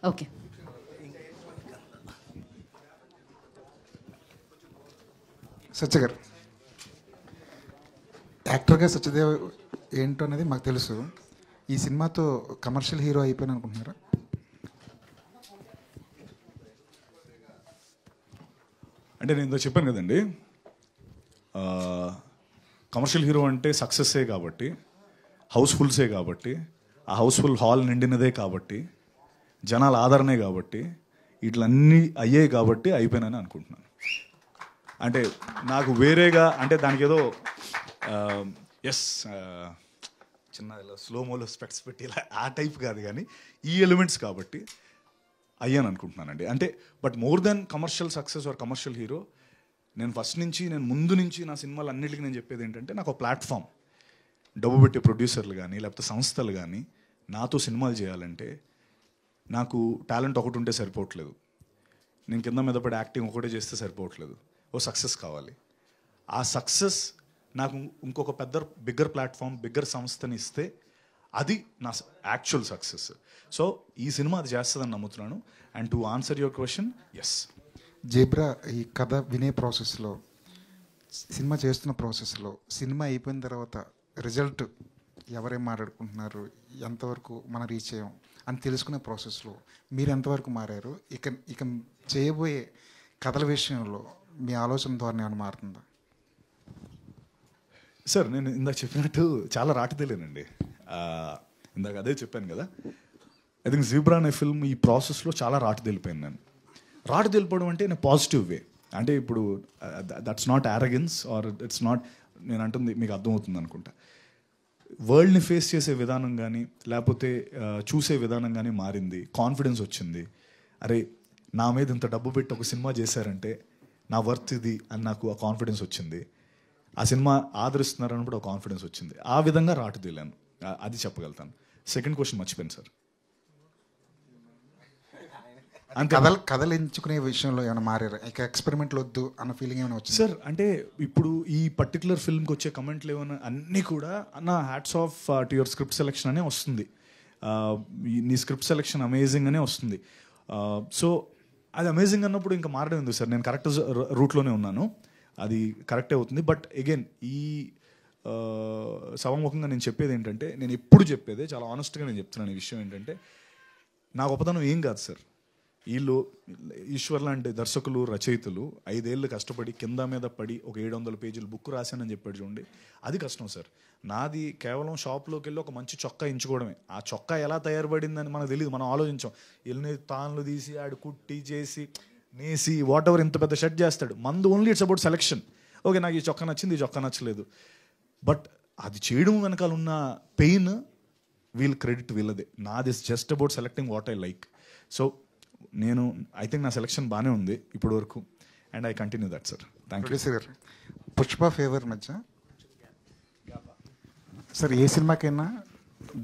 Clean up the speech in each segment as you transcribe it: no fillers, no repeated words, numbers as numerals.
Okay. సత్య గారు, యాక్టర్గా సత్యదేవ్ ఏంటో అనేది మాకు తెలుసు. ఈ సినిమాతో కమర్షియల్ హీరో అయిపోయాను అనుకుంటున్నారా? అంటే నేను ఇందో చెప్పాను కదండి, కమర్షియల్ హీరో అంటే సక్సెస్సే కాబట్టి, హౌస్ఫుల్సే కాబట్టి, ఆ హౌస్ఫుల్ హాల్ నిండినదే కాబట్టి, జనాల ఆదరణే కాబట్టి, ఇట్లన్నీ అయ్యాయి కాబట్టి అయిపోయినని అనుకుంటున్నాను. అంటే నాకు వేరేగా అంటే దానికి ఏదో ఎస్ చిన్న ఇలా స్లోమోలో స్పెక్ట్స్ పెట్టి ఇలా ఆ టైప్ కాదు, కానీ ఈ ఎలిమెంట్స్ కాబట్టి అయ్యాను అనుకుంటున్నానండి. అంటే but more than commercial success or commercial hero, నేను ముందు నుంచి నా సినిమాలు అన్నిటికీ నేను చెప్పేది ఏంటంటే, నాకు ఒక ప్లాట్ఫామ్, డబ్బు పెట్టే ప్రొడ్యూసర్లు కానీ లేకపోతే సంస్థలు కానీ నాతో సినిమాలు చేయాలంటే నాకు టాలెంట్ ఒకటి ఉంటే సరిపోవట్లేదు, నేను కింద మీద పడి యాక్టింగ్ ఒకటే చేస్తే సరిపోవట్లేదు, ఓ సక్సెస్ కావాలి. ఆ సక్సెస్ నాకు ఇంకొక బిగ్గర్ ప్లాట్ఫామ్, బిగ్గర్ సంస్థని ఇస్తే అది నా యాక్చువల్ సక్సెస్. సో ఈ సినిమా అది చేస్తుందని నమ్ముతున్నాను. And to answer your question, yes. జేబ్రా, ఈ కథ వినే ప్రాసెస్లో, సినిమా చేస్తున్న ప్రాసెస్లో, సినిమా అయిపోయిన తర్వాత రిజల్ట్ ఎవరేం మాట్లాడుకుంటున్నారు, ఎంతవరకు మనం రీచ్ అయ్యాం అని తెలుసుకునే ప్రాసెస్లో మీరు ఎంతవరకు మారారు? ఇక చేయబోయే కథల విషయంలో మీ ఆలోచన ధోరణి ఏమైనా మారుతుందా? సార్, నేను ఇందాక చెప్పినట్టు చాలా రాటిదేలేనండి. ఇందాక అదే చెప్పాను కదా, ఐ థింక్ జీబ్రా అనే ఫిల్మ్ ఈ ప్రాసెస్లో చాలా రాటిదేలిపోయాను నేను. రాటిదేలిపోవడం అంటే నేను పాజిటివ్ వే, అంటే ఇప్పుడు that's not arrogance or it's not, నేను అంటుంది మీకు అర్థమవుతుంది అనుకుంటా. వరల్డ్ని ఫేస్ చేసే విధానం కానీ లేకపోతే చూసే విధానం కానీ మారింది, కాన్ఫిడెన్స్ వచ్చింది. అరే, నా మీద ఇంత డబ్బు పెట్టి ఒక సినిమా చేశారంటే నా వర్త్ ఇది అని నాకు ఆ కాన్ఫిడెన్స్ వచ్చింది. ఆ సినిమా ఆదరిస్తున్నారు అన్నప్పుడు ఒక కాన్ఫిడెన్స్ వచ్చింది. ఆ విధంగా రాటుదేలాను, అది చెప్పగలుగుతాను. సెకండ్ క్వశ్చన్ మర్చిపోయాను సార్. అంతే. కథలు ఎంచుకునే విషయంలో ఏమైనా మారారు? ఇక ఎక్స్పెరిమెంట్లు వద్దు అన్న ఫీలింగ్ ఏమైనా వచ్చింది? సార్, అంటే ఇప్పుడు ఈ పర్టికులర్ ఫిల్మ్కి వచ్చే కమెంట్లు ఏమైనా అన్నీ కూడా నా hats off to your script selection అనే వస్తుంది. నీ స్క్రిప్ట్ సెలెక్షన్ అమేజింగ్ అనే వస్తుంది. సో అది అమేజింగ్ అన్నప్పుడు ఇంకా మారడం ఎందుకు సార్? నేను కరెక్ట్ రూట్లోనే ఉన్నాను, అది కరెక్టే అవుతుంది. బట్ అగైన్ ఈ సభాముఖంగా నేను చెప్పేది ఏంటంటే, నేను ఎప్పుడు చెప్పేదే చాలా ఆనెస్ట్గా నేను చెప్తున్నాను. ఈ విషయం ఏంటంటే, నా గొప్పతనం ఏం కాదు సార్. వీళ్ళు ఈశ్వర్ లాంటి దర్శకులు, రచయితలు 5 ఏళ్ళు కష్టపడి కింద మీద పడి ఒక 700 పేజీలు బుక్ రాశానని చెప్పాడు చూడండి, అది కష్టం సార్. నాది కేవలం షాప్లోకి వెళ్ళి ఒక మంచి చొక్కా ఎంచుకోవడమే. ఆ చొక్కా ఎలా తయారుపడిందని మనకు తెలియదు, మనం ఆలోచించాం. ఎల్ని తాన్లు తీసి ఆడు కుట్టి చేసి నేసి వాట్ ఎవర్ ఇంత పెద్ద షర్ట్ చేస్తాడు. మందు only it's about selection. Okay, నాకు ఈ చొక్కా నచ్చింది, ఈ చొక్కా నచ్చలేదు. బట్ అది చేయడం వెనకాల ఉన్న పెయిన్ వీల్ క్రెడిట్ వీళ్ళదే. నాది just about selecting what I like. So I think నా సెలెక్షన్ బాగానే ఉంది ఇప్పటి వరకు, and I continue that sir. Thank you sir. Pushpa fever మధ్య సార్, ఏ సినిమాకైనా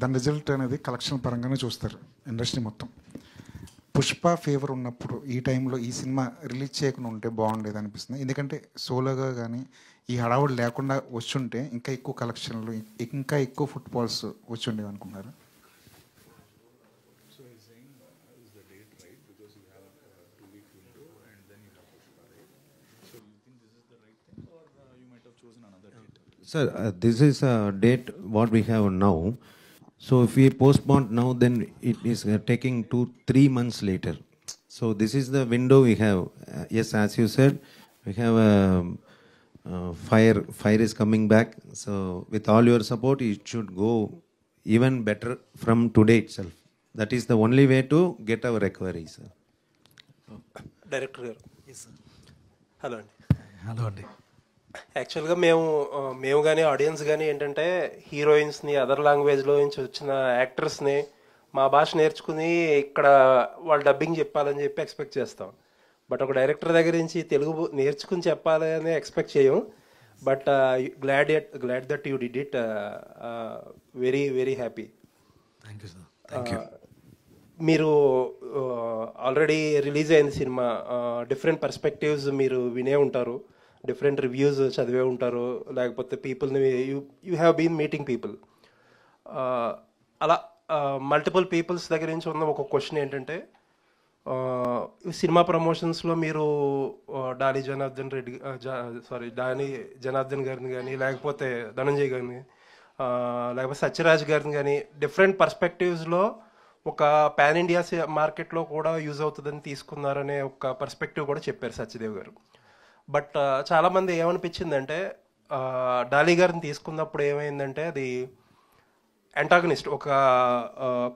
దాని రిజల్ట్ అనేది కలెక్షన్ పరంగానే చూస్తారు ఇండస్ట్రీ మొత్తం. పుష్ప ఫేవర్ ఉన్నప్పుడు ఈ టైంలో ఈ సినిమా రిలీజ్ చేయకుండా ఉంటే బాగుండేది అనిపిస్తుంది. ఎందుకంటే సోలోగా కానీ ఈ హడావుడు లేకుండా వచ్చుంటే ఇంకా ఎక్కువ కలెక్షన్లు, ఇంకా ఎక్కువ ఫుట్ఫాల్స్ వచ్చి ఉండేవి అనుకున్నారు. Sir, this is a date what we have now. So if we postpone now, then it is taking 2-3 months later. So this is the window we have. Yes, as you said, we have fire. Fire is coming back. So with all your support, it should go even better from today itself. That is the only way to get our recovery, sir. Director garu. Yes sir. Hello andi. Hello అండి. యాక్చువల్గా మేము కానీ audience కానీ ఏంటంటే, హీరోయిన్స్ని other లాంగ్వేజ్లో నుంచి వచ్చిన యాక్టర్స్ని మా భాష నేర్చుకుని ఇక్కడ వాళ్ళు డబ్బింగ్ చెప్పాలని చెప్పి ఎక్స్పెక్ట్ చేస్తాం. బట్ ఒక డైరెక్టర్ దగ్గర నుంచి తెలుగు నేర్చుకుని చెప్పాలని ఎక్స్పెక్ట్ చేయం. But glad that you did it. Very very happy. Thank you sir. Thank you. మీరు ఆల్రెడీ రిలీజ్ అయింది సినిమా, డిఫరెంట్ పర్స్పెక్టివ్స్ మీరు వినే ఉంటారు, డిఫరెంట్ రివ్యూస్ చదివే ఉంటారు, లేకపోతే పీపుల్ని you have been meeting people. అలా మల్టిపుల్ పీపుల్స్ దగ్గర నుంచి ఉన్న ఒక క్వశ్చన్ ఏంటంటే, సినిమా ప్రమోషన్స్లో మీరు డాలి జనార్దన్ రెడ్డి డాని జనార్దన్ గారిని కానీ, లేకపోతే ధనంజయ్ గారిని, లేకపోతే సత్యరాజ్ గారిని కానీ, డిఫరెంట్ పర్స్పెక్టివ్స్లో ఒక పాన్ ఇండియా మార్కెట్లో కూడా యూజ్ అవుతుందని తీసుకున్నారనే ఒక పర్స్పెక్టివ్ కూడా చెప్పారు సత్యదేవ్ గారు. బట్ చాలామంది ఏమనిపించిందంటే డాలి గారిని తీసుకున్నప్పుడు ఏమైందంటే అది యాంటాగనిస్ట్, ఒక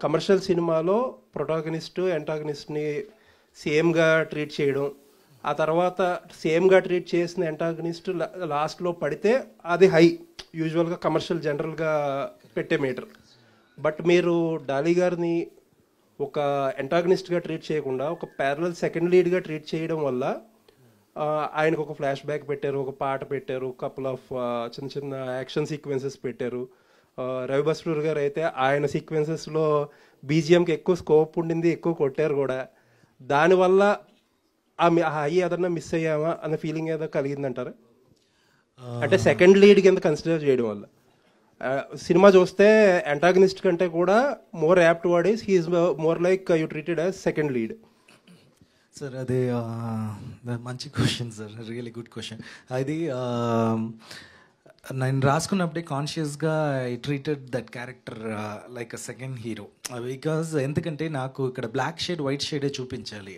కమర్షియల్ సినిమాలో ప్రొటాగనిస్ట్ యాంటాగనిస్ట్ని సేమ్గా ట్రీట్ చేయడం, ఆ తర్వాత సేమ్గా ట్రీట్ చేసిన యాంటాగనిస్ట్ లాస్ట్లో పడితే అది హై, యూజువల్గా కమర్షియల్ జనరల్గా పెట్టే మీటర్. బట్ మీరు డాలి గారిని ఒక యాంటాగనిస్ట్గా ట్రీట్ చేయకుండా ఒక ప్యారలల్ సెకండ్ లీడ్గా ట్రీట్ చేయడం వల్ల ఆయనకు ఒక ఫ్లాష్ బ్యాక్ పెట్టారు, ఒక పాట పెట్టారు, కపుల్ ఆఫ్ చిన్న చిన్న యాక్షన్ సీక్వెన్సెస్ పెట్టారు. రవి బస్రూర్ గారు అయితే ఆయన సీక్వెన్సెస్లో బీజిఎంకి ఎక్కువ స్కోప్ ఉండింది, ఎక్కువ కొట్టారు కూడా. దానివల్ల హై ఏదన్నా మిస్ అయ్యామా అన్న ఫీలింగ్ ఏదో కలిగిందంటారా? అంటే సెకండ్ లీడ్ కింద కన్సిడర్ చేయడం వల్ల సినిమా చూస్తే యాంటాగనిస్ట్ కంటే కూడా more apt word is he is more like you treated as second lead. Sir అది మంచి question sir, really good question. అది నేను రాసుకున్నప్పుడే కాన్షియస్గా I treated that character like a second hero. Because ఎందుకంటే నాకు ఇక్కడ బ్లాక్ షేడ్ వైట్ షేడే చూపించాలి.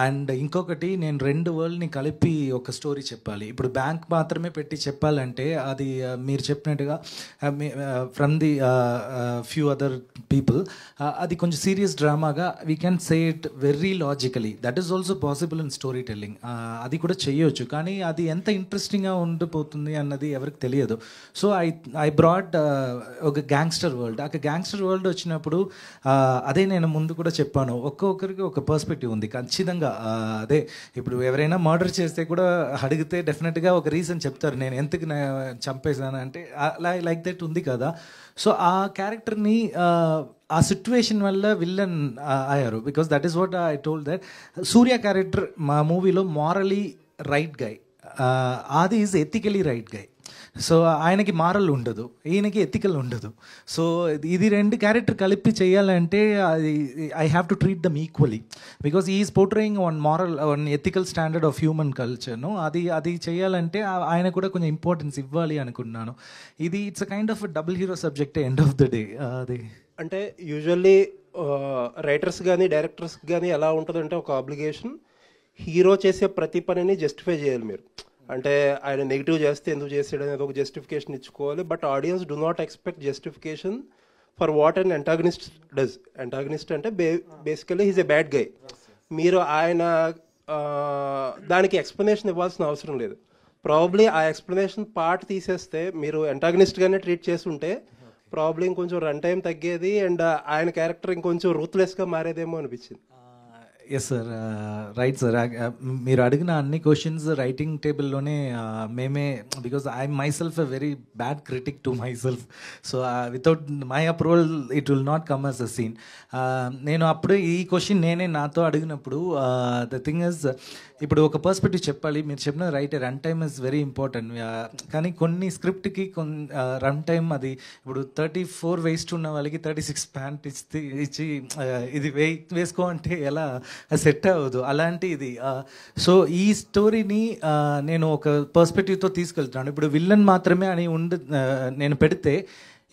అండ్ ఇంకొకటి, నేను రెండు వరల్డ్ని కలిపి ఒక స్టోరీ చెప్పాలి. ఇప్పుడు బ్యాంక్ మాత్రమే పెట్టి చెప్పాలంటే అది మీరు చెప్పినట్టుగా from the few other people అది కొంచెం సీరియస్ డ్రామాగా we can say it very logically. That is also possible in story telling. అది కూడా చేయొచ్చు, కానీ అది ఎంత ఇంట్రెస్టింగ్గా ఉండిపోతుంది అన్నది ఎవరికి తెలియదు. సో ఐ బ్రాడ్ ఒక గ్యాంగ్స్టర్ వరల్డ్. ఆ గ్యాంగ్స్టర్ వరల్డ్ వచ్చినప్పుడు అదే నేను ముందు కూడా చెప్పాను, ఒక్కొక్కరికి ఒక పర్స్పెక్టివ్ ఉంది ఖచ్చితంగా. అదే ఇప్పుడు ఎవరైనా మర్డర్ చేస్తే కూడా అడిగితే డెఫినెట్గా ఒక రీజన్ చెప్తారు, నేను ఎందుకు చంపేశాను అంటే, లైక్ దట్ ఉంది కదా. సో ఆ క్యారెక్టర్ని ఆ సిచ్యువేషన్ వల్ల విల్లన్ అయ్యారు. Because that is what I told that Surya character మా మూవీలో మారలీ రైట్ గై, ఆది is ethically right guy. So ఆయనకి మారల్ ఉండదు, ఈయనకి ఎథికల్ ఉండదు. సో ఇది రెండు క్యారెక్టర్ కలిపి చేయాలంటే అది I have to treat them equally, because is portraying one moral one ethical standard of human కల్చర్ను. అది చేయాలంటే ఆయన కూడా కొంచెం ఇంపార్టెన్స్ ఇవ్వాలి అనుకున్నాను. ఇది it's a kind of double hero subject end of the day. అది అంటే యూజువల్లీ రైటర్స్ కానీ డైరెక్టర్స్ కానీ ఎలా ఉంటుందంటే ఒక ఆబ్లిగేషన్, హీరో చేసే ప్రతి పనిని జస్టిఫై చేయాలి మీరు. అంటే ఆయన నెగిటివ్ చేస్తే ఎందుకు చేసాడు అనేది ఒక జస్టిఫికేషన్ ఇచ్చుకోవాలి. But audience do not expect justification for what and antagonist does. Antagonist అంటే basically he's a bad guy. మీరు ఆయన దానికి ఎక్స్ప్లెనేషన్ ఇవ్వాల్సిన అవసరం లేదు. ప్రాబ్లీ ఆ ఎక్స్ప్లెనేషన్ పార్ట్ తీసేస్తే మీరు యాంటాగనిస్ట్గానే ట్రీట్ చేసి ఉంటే ప్రాబ్లీ ఇంకొంచెం రన్ టైం తగ్గేది అండ్ ఆయన క్యారెక్టర్ ఇంకొంచెం రూత్లెస్గా మారేదేమో అనిపించింది. Yes sir, right sir. మీరు అడిగిన అన్ని క్వశ్చన్స్ రైటింగ్ టేబుల్లోనే మేమే, because I myself a very bad critic to myself. So without my approval it will not come as a scene. నేను అప్పుడు ఈ క్వశ్చన్ నేనే నాతో అడిగినప్పుడు ద థింగ్ ఇస్, ఇప్పుడు ఒక పర్స్పెక్టివ్ చెప్పాలి. మీరు చెప్పిన right, run time is very important. కానీ కొన్ని స్క్రిప్ట్కి రన్ టైమ్ అది ఇప్పుడు 34 వేస్ట్ ఉన్న వాళ్ళకి 36 ప్యాంట్ ఇచ్చి ఇది వేసుకో అంటే ఎలా సెట్ అవ్వదు, అలాంటి ఇది. సో ఈ స్టోరీని నేను ఒక పర్స్పెక్టివ్తో తీసుకెళ్తున్నాను. ఇప్పుడు విల్లన్ మాత్రమే అని నేను పెడితే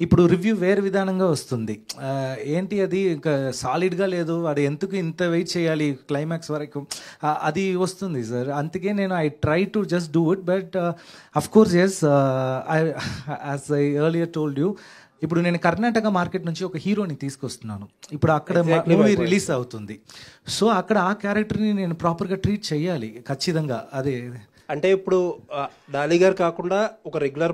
ఇప్పుడు రివ్యూ వేరే విధానంగా వస్తుంది. ఏంటి అది ఇంకా సాలిడ్గా లేదు, అది ఎందుకు ఇంత వెయిట్ చేయాలి క్లైమాక్స్ వరకు, అది వస్తుంది సార్. అందుకే నేను I try to just do it. But of course yes, as I earlier told you, ఇప్పుడు నేను కర్ణాటక మార్కెట్ నుంచి ఒక హీరోని తీసుకొస్తున్నాను. ఇప్పుడు అక్కడ మూవీ రిలీజ్ అవుతుంది. సో అక్కడ ఆ క్యారెక్టర్ని నేను ప్రాపర్గా ట్రీట్ చేయాలి ఖచ్చితంగా. అదే అంటే ఇప్పుడు డాలి గారు కాకుండా ఒక రెగ్యులర్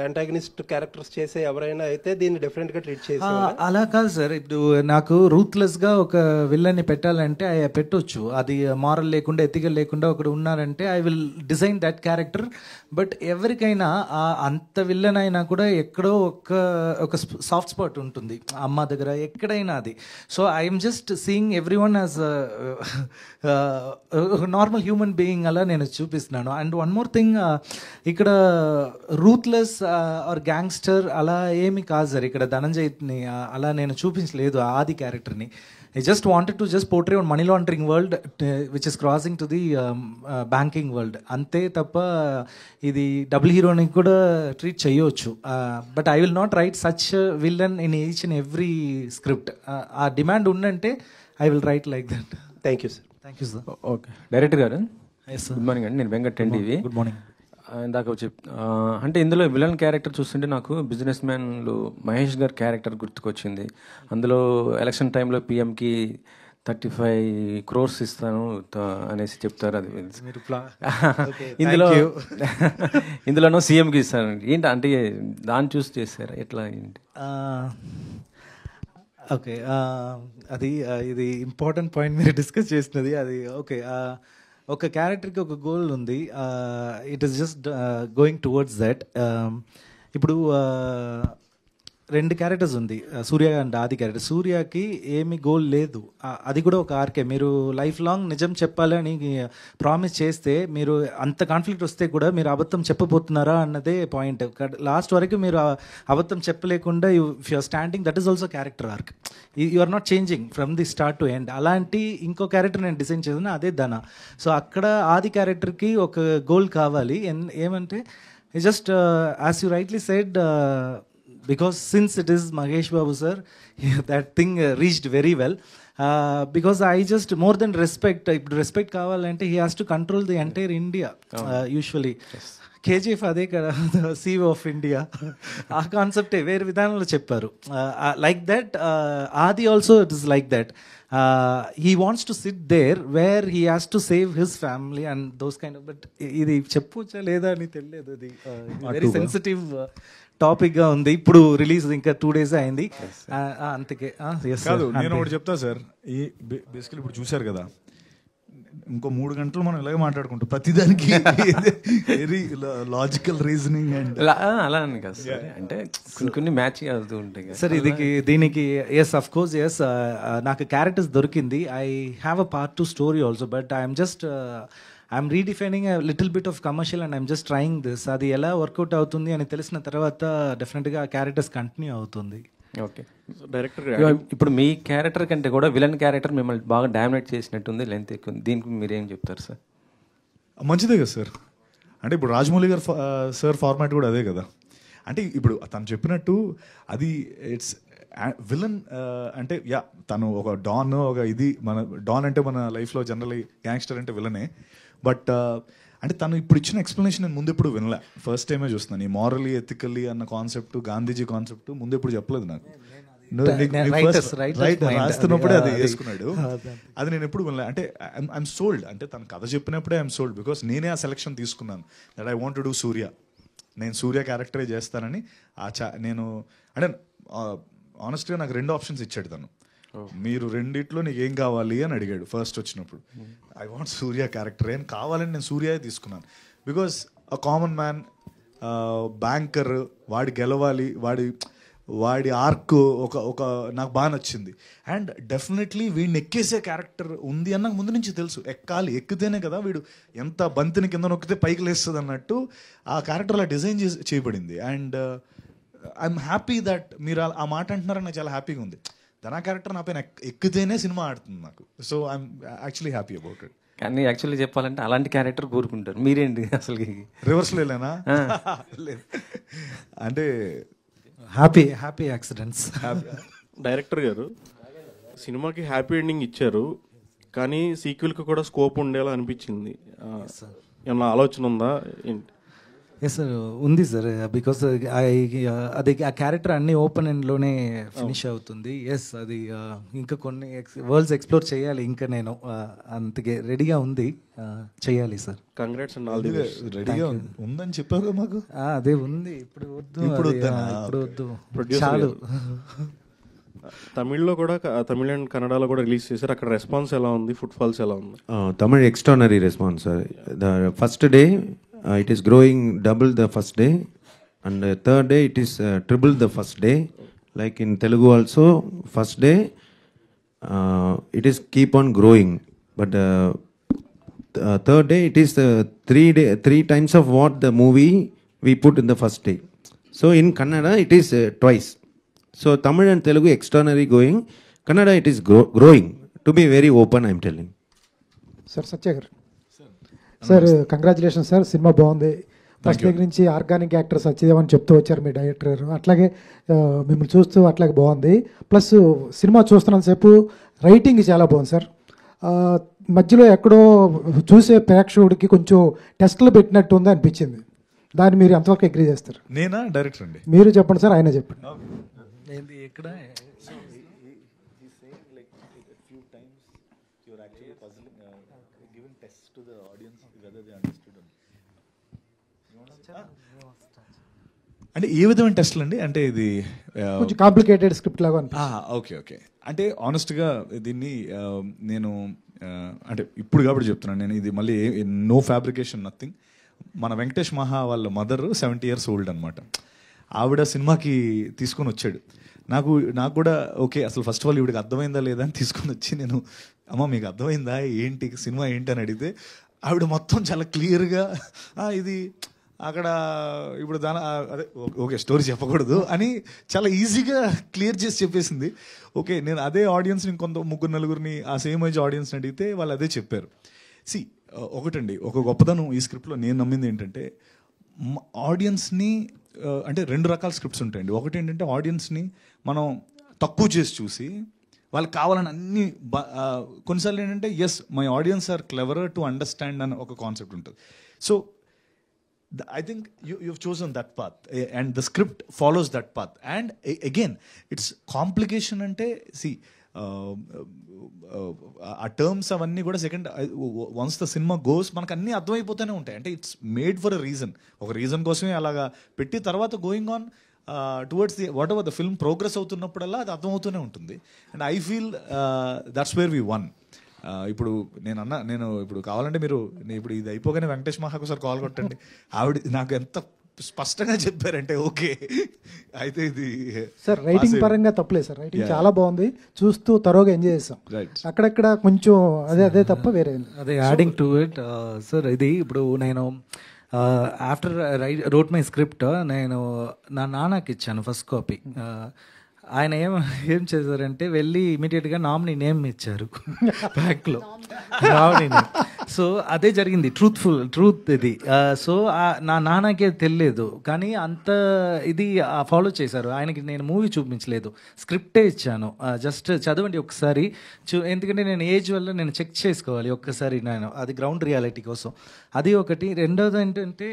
యాంటాగనిస్ట్ క్యారెక్టర్స్ చేసే ఎవరైనా అయితే దీన్ని డిఫరెంట్ గా ట్రీట్ చేసి, అలా కాదు సార్. ఇప్పుడు నాకు రూత్లెస్ గా ఒక విల్లన్ని పెట్టాలంటే పెట్టొచ్చు. అది మారల్ లేకుండా ఎథికల్ లేకుండా ఒకడు ఉన్నారంటే I will design that character. But ఎవరికైనా అంత విల్లన్ అయినా కూడా ఎక్కడో ఒక సాఫ్ట్ స్పాట్ ఉంటుంది అమ్మ దగ్గర, ఎక్కడైనా అది. So I'm just seeing every one as normal human being అలా నేను చూపిస్తున్నాను. అనుకుంటున్నాను. అండ్ వన్ మోర్ థింగ్, ఇక్కడ రూత్లెస్ ఆర్ గ్యాంగ్స్టర్ అలా ఏమి కాదు సార్. ఇక్కడ ధనంజయ్ని అలా నేను చూపించలేదు ఆది క్యారెక్టర్ని. I just wanted to just portray on money laundering world which is crossing to the banking world. అంతే తప్ప ఇది డబుల్ హీరోని కూడా ట్రీట్ చేయవచ్చు. But I will not right such villain in each and every script. ఆ demand ఉందంటే I will write like that. Thank you sir. Thank you sir. Okay, director గారు yes sir. Good morning అండి. నేను Venkat TV. Good morning. ఇందాక అంటే ఇందులో villain character చూస్తుంటే నాకు బిజినెస్ మ్యాన్లో మహేష్ గారి క్యారెక్టర్ గుర్తుకొచ్చింది. అందులో ఎలక్షన్ టైంలో పిఎంకి 35 crores ఇస్తాను అనేసి చెప్తారు. అది ఇందులోనూ సీఎంకి ఇస్తాను ఏంటి అంటే దాన్ని చూసి చేశారు ఎట్లా ఏంటి? ఓకే, అది ఇది ఇంపార్టెంట్ పాయింట్ మీరు డిస్కస్ చేసినది. అది ఓకే, ఒక క్యారెక్టర్కి ఒక గోల్ ఉంది. It is just going towards that. ఇప్పుడు 2 క్యారెక్టర్స్ ఉంది, సూర్య అండ్ ఆది క్యారెక్టర్. సూర్యకి ఏమి గోల్ లేదు, అది కూడా ఒక ఆర్కే. మీరు లైఫ్ లాంగ్ నిజం చెప్పాలని ప్రామిస్ చేస్తే మీరు అంత కాన్ఫ్లిక్ట్ వస్తే కూడా మీరు అబద్ధం చెప్పబోతున్నారా అన్నదే పాయింట్. లాస్ట్ వరకు మీరు అబద్ధం చెప్పలేకుండా if you're standing, that is also character arc. You are not changing from the start to end. అలాంటి ఇంకో క్యారెక్టర్ నేను డిజైన్ చేసిన అదే ధన. సో అక్కడ ఆది క్యారెక్టర్కి ఒక గోల్ కావాలి. ఏమంటే just as you rightly said, because since it is Mahesh Babu sir, that thing reached very well. Because I just more than respect, respect kavalante he has to control the entire India. Usually yes. KGF అదే కదా, CEO of India. ఆ కాన్సెప్టే వేరే విధానంలో చెప్పారు. Like that ఆది also it is like that. He wants to sit there where he has to save his family and those kind of. But ఇది చెప్పొచ్చా లేదా అని తెలియదు. అది వెరీ సెన్సిటివ్ టాపిక్గా ఉంది. ఇప్పుడు రిలీజ్ ఇంకా 2 days అయింది. అంతకే కాదు, నేను ఒకటి చెప్తా సార్. ఈ బేసికలీ ఇప్పుడు చూశారు కదా, ఇంకో 3 గంటలు మనం ఇలాగే మాట్లాడుకుంటాం ప్రతిదానికి వెరీ లాజికల్ రీజనింగ్ అండ్ అలా అని కాదు సార్, అంటే కొన్ని మ్యాచ్ అవుతూ ఉంటాయి సార్. దీనికి ఎస్ అఫ్ కోర్స్ ఎస్, నాకు క్యారెక్టర్స్ దొరికింది. I have a part 2 story also, but I'm just I'm redefining a little bit of commercial and I'm just trying this. అది ఎలా వర్కౌట్ అవుతుంది అని తెలిసిన తర్వాత డెఫినెట్గా ఆ క్యారెక్టర్స్ కంటిన్యూ అవుతుంది. ఓకే, డైరెక్టర్ ఇప్పుడు మీ క్యారెక్టర్ కంటే కూడా విలన్ క్యారెక్టర్ మిమ్మల్ని బాగా డామినేట్ చేసినట్టుంది, లెంత్ ఎక్కువ. దీనికి మీరేం చెప్తారు సార్? మంచిదే కదా సార్. అంటే ఇప్పుడు రాజమౌళి గారు సార్ ఫార్మాట్ కూడా అదే కదా. అంటే ఇప్పుడు తను చెప్పినట్టు అది ఇట్స్ విలన్ అంటే యా, తను ఒక డాన్, ఒక ఇది మన డాన్ అంటే మన లైఫ్లో జనరల్లీ గ్యాంగ్స్టర్ అంటే విలనే. బట్ అంటే తను ఇప్పుడు ఇచ్చిన ఎక్స్ప్లెనేషన్ నేను ముందు ఎప్పుడు వినలే, ఫస్ట్ టైమే చూస్తున్నాను. ఈ మారలీ ఎథికల్లీ అన్న కాన్సెప్ట్, గాంధీజీ కాన్సెప్ట్ ముందు ఎప్పుడు చెప్పలేదు నాకు. రాస్తున్నప్పుడే అది వేసుకున్నాడు. అది నేను ఎప్పుడు వినలే. అంటే ఐఎమ్ సోల్డ్. అంటే తను కథ చెప్పినప్పుడే ఐఎమ్ సోల్డ్, బికాస్ నేనే ఆ సెలక్షన్ తీసుకున్నాను. That I want to do Surya. నేను సూర్య క్యారెక్టరే చేస్తానని నేను అంటే ఆనెస్ట్గా నాకు 2 ఆప్షన్స్ ఇచ్చాడు తను. మీరు రెండిట్లో నీకు ఏం కావాలి అని అడిగాడు ఫస్ట్ వచ్చినప్పుడు. ఐ వాంట్ సూర్య క్యారెక్టర్ అని కావాలని నేను సూర్య తీసుకున్నాను. Because a common man, banker, వాడి గెలవాలి, వాడి ఆర్క్ ఒక నాకు బాగా నచ్చింది. అండ్ డెఫినెట్లీ వీడిని ఎక్కేసే క్యారెక్టర్ ఉంది అని నాకు ముందు నుంచి తెలుసు. ఎక్కాలి, ఎక్కితేనే కదా వీడు ఎంత బంతిని కింద నొక్కితే పైకి లేస్తుంది అన్నట్టు ఆ క్యారెక్టర్ అలా డిజైన్ చేయబడింది. అండ్ ఐఎమ్ హ్యాపీ దట్ మీరు ఆ మాట అంటున్నారని నాకు చాలా హ్యాపీగా ఉంది. ధనా క్యారెక్టర్ నా పైన ఎక్కితేనే సినిమా ఆడుతుంది నాకు. So I'm actually happy about it. కానీ యాక్చువల్లీ చెప్పాలంటే అలాంటి క్యారెక్టర్ కోరుకుంటారు, మీరేంటి అసలు రివర్స్లో వెళ్ళానా? అంటే హ్యాపీ యాక్సిడెంట్స్. డైరెక్టర్ గారు సినిమాకి హ్యాపీ ఎండింగ్ ఇచ్చారు, కానీ సీక్వెల్కి కూడా స్కోప్ ఉండేలా అనిపించింది. ఏమన్నా ఆలోచన ఉందా ఏంటి? ఎస్ సార్, ఉంది సార్. బికాస్ అది ఆ క్యారెక్టర్ అన్ని ఓపెన్ ఎండ్లోనే ఫినిష్ అవుతుంది. ఎస్, అది ఇంకా కొన్ని వరల్డ్స్ ఎక్స్ప్లోర్ చేయాలి. ఇంకా నేను అంతకే రెడీగా ఉంది, చేయాలి sir. Congrats and all the best. రెడీగా ఉందని చెప్పారు మాకు. అదే ఉంది, ఇప్పుడు వద్దు చాలు. తమిళ్లో కూడా, తమిళ అండ్ కన్నడలో కూడా రిలీజ్ చేశారు. అక్కడ రెస్పాన్స్ ఎలా ఉంది? ఫుట్ ఫాల్స్ ఎలా ఉంది? Tamil extraordinary response. The first day it is growing double the first day, and third day it is triple the first day. Like in Telugu also, first day it is keep on growing, but third day, it is 3 times of what the movie we put in the first day. So in Kannada, it is twice. So Tamil and Telugu extraordinary going. Kannada, it is growing. To be very open, I am telling. Sir Satya garu, sir congratulation sir, cinema బాగుంది. First దగ్గర నుంచి organic actor Satyadev అని చెప్తూ వచ్చారు మీ director గారు. అట్లాగే మిమ్మల్ని చూస్తూ అట్లాగే బాగుంది. ప్లస్ సినిమా చూస్తున్నంతసేపు రైటింగ్ చాలా బాగుంది సార్. మధ్యలో ఎక్కడో చూసే ప్రేక్షకుడికి కొంచెం టెస్ట్లు పెట్టినట్టు ఉంది అనిపించింది. దాన్ని మీరు ఎంతవరకు అగ్రీ చేస్తారు? నేనా డైరెక్టర్ అండి? మీరు చెప్పండి సార్, ఆయన చెప్పండి. ఇక్కడ అంటే ఏ విధమైన టెస్ట్లు అండి? అంటే ఇది కొంచెం కాంప్లికేటెడ్ స్క్రిప్ట్ లాగా ఓకే ఓకే. అంటే ఆనెస్ట్గా దీన్ని నేను అంటే ఇప్పుడు కాబట్టి చెప్తున్నాను నేను, ఇది మళ్ళీ నో ఫ్యాబ్రికేషన్ నథింగ్. మన వెంకటేష్ మహా వాళ్ళ మదర్ 70 years old అనమాట. ఆవిడ సినిమాకి తీసుకొని వచ్చాడు. నాకు కూడా ఓకే, అసలు ఫస్ట్ ఆఫ్ ఆల్ ఈవిడికి అర్థమైందా లేదా అని తీసుకొని వచ్చి నేను, అమ్మ మీకు అర్థమైందా ఏంటి సినిమా ఏంటి అని అడిగితే ఆవిడ మొత్తం చాలా క్లియర్గా ఇది అక్కడ ఇప్పుడు అదే ఓకే స్టోరీ చెప్పకూడదు అని చాలా ఈజీగా క్లియర్ చేసి చెప్పేసింది. ఓకే, నేను అదే ఆడియన్స్ని ఇంకొంత 3-4 ఆ సేమ్ ఏజ్ ఆడియన్స్ని అడిగితే వాళ్ళు అదే చెప్పారు. ఒకటండి, ఒక గొప్పదనం ఈ స్క్రిప్ట్లో నేను నమ్మింది ఏంటంటే, ఆడియన్స్ని అంటే 2 రకాల స్క్రిప్ట్స్ ఉంటాయండి. ఒకటి ఏంటంటే ఆడియన్స్ని మనం తక్కువ చేసి చూసి వాళ్ళకి కావాలని అన్ని కొన్నిసార్లు ఏంటంటే yes my audience are cleverer to understand అని ఒక కాన్సెప్ట్ ఉంటుంది. So I think you've chosen that path and the script follows that path. And again, it's complication ante see ఆ టర్మ్స్ అవన్నీ కూడా second once the cinema goes మనకు అన్నీ అర్థమైపోతూనే ఉంటాయి. అంటే it's made for a reason, ఒక రీజన్ కోసమే అలాగా పెట్టి తర్వాత going on towards the whatever the film progress అవుతున్నప్పుడల్లా అది అర్థమవుతూనే ఉంటుంది. And I feel that's where we won. ఇప్పుడు నేను ఇప్పుడు కావాలంటే మీరు ఇప్పుడు ఇది అయిపోగానే వెంకటేష్ మహాకు ఒకసారి కాల్ కొట్టండి. ఆవిడ నాకు ఎంత స్పష్టంగా చెప్పారంటే ఓకే అయితే ఇది సార్ రైటింగ్ పరంగా తప్పలేదు సార్, రైటింగ్ చాలా బాగుంది, చూస్తూ తరోగా ఎంజాయ్ చేస్తాం. అక్కడక్కడ కొంచెం అదే తప్ప వేరే అదే యాడింగ్ టు ఇట్ సార్. ఇది ఇప్పుడు నేను ఆఫ్టర్ రోట్ మై స్క్రిప్ట్ నేను నా నాన్నకి ఇచ్చాను ఫస్ట్ కాపీ. ఆయన ఏం చేశారంటే వెళ్ళి ఇమీడియట్గా నామినీ నేమ్ ఇచ్చారు బ్యాక్లో, నామినీ నేమ్. సో అదే జరిగింది, ట్రూత్ ఇది. సో నా నాన్నకే తెలియలేదు, కానీ అంత ఇది ఫాలో చేశారు. ఆయనకి నేను మూవీ చూపించలేదు, స్క్రిప్టే ఇచ్చాను. జస్ట్ చదవండి ఒకసారి, ఎందుకంటే నేను ఏజ్ వల్ల నేను చెక్ చేసుకోవాలి ఒక్కసారి నేను, అది గ్రౌండ్ రియాలిటీ కోసం. అది ఒకటి. రెండోది ఏంటంటే